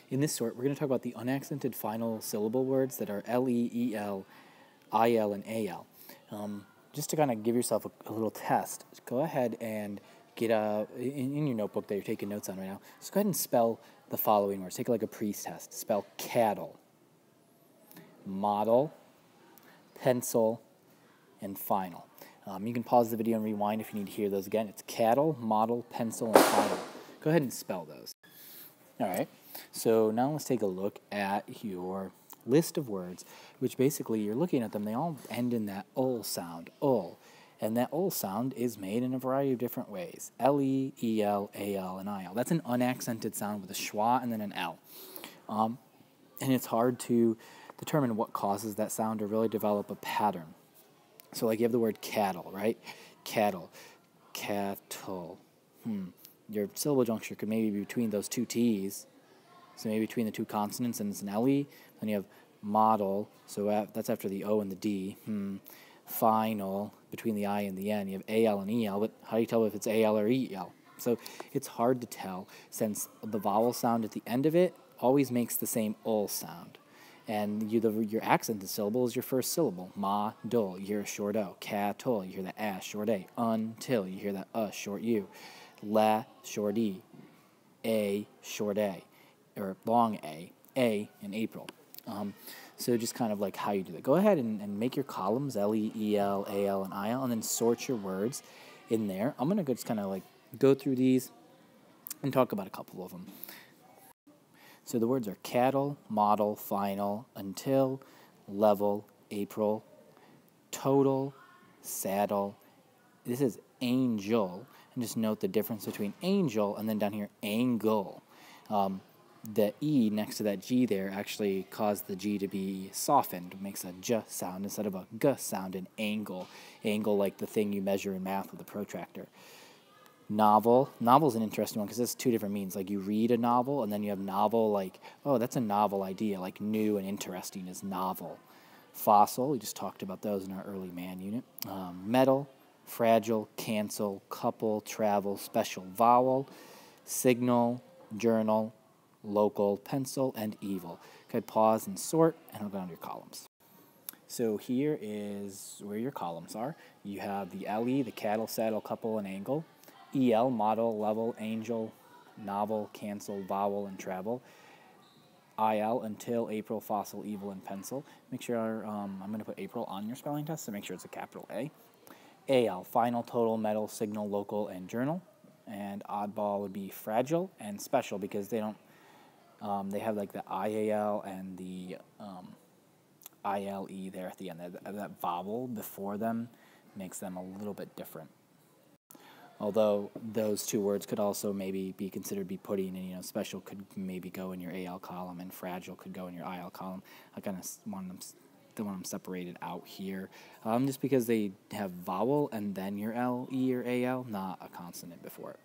In this sort, we're going to talk about the unaccented final syllable words that are L-E, E-L, I-L, and A-L. Just to kind of give yourself a little test, go ahead and get in your notebook that you're taking notes on right now, just go ahead and spell the following words. Take like a pre-test. Spell cattle, model, pencil, and final. You can pause the video and rewind if you need to hear those again. It's cattle, model, pencil, and final. Go ahead and spell those. All right, so now let's take a look at your list of words, which basically you're looking at them, they all end in that ul sound, ul. And that ul sound is made in a variety of different ways. L-E, E-L, A-L, and I-L. That's an unaccented sound with a schwa and then an L. And it's hard to determine what causes that sound or really develop a pattern. So like you have the word cattle, right? Cattle, cattle. Your syllable juncture could maybe be between those two T's. So maybe between the two consonants and it's an L-E. Then you have model, so that's after the O and the D. Final, between the I and the N. You have A-L and E-L, but how do you tell if it's A-L or E-L? So it's hard to tell since the vowel sound at the end of it always makes the same ul sound. And your accented syllable is your first syllable. Ma, dul, you hear a short O. Cattle, you hear the A, short A. Until, you hear that short U. La, short E. A, short A. Or long A in April. So just kind of like how you do that. Go ahead and make your columns, L-E, E-L, A-L, and I-L, and then sort your words in there. I'm going to just kind of like go through these and talk about a couple of them. So the words are cattle, model, final, until, level, April, total, saddle. This is angel. And just note the difference between angel and then down here, angle. The E next to that G there actually caused the G to be softened. It makes a J sound instead of a G sound in angle. Angle like the thing you measure in math with a protractor. Novel. Novel's an interesting one because it's two different meanings. Like you read a novel and then you have novel like, oh, that's a novel idea. Like new and interesting is novel. Fossil, we just talked about those in our early man unit. Metal, fragile, cancel, couple, travel, special vowel, signal, journal, local, pencil, and evil. Okay, pause and sort, and I'll go down to your columns. So here is where your columns are. You have the L-E, the cattle, saddle, couple, and angle. E-L, model, level, angel, novel, cancel, vowel, and travel. I-L, until, April, fossil, evil, and pencil. Make sure, I'm going to put April on your spelling test, so make sure it's a capital A. A-L, final, total, metal, signal, local, and journal. And oddball would be fragile and special because they don't, they have like the I-A-L and the I-L-E there at the end. That vowel before them makes them a little bit different. Although those two words could also maybe be considered be pudding, and special could maybe go in your AL column, and fragile could go in your IL column. I kind of want them separated out here, just because they have vowel and then your L, E, or AL, not a consonant before it.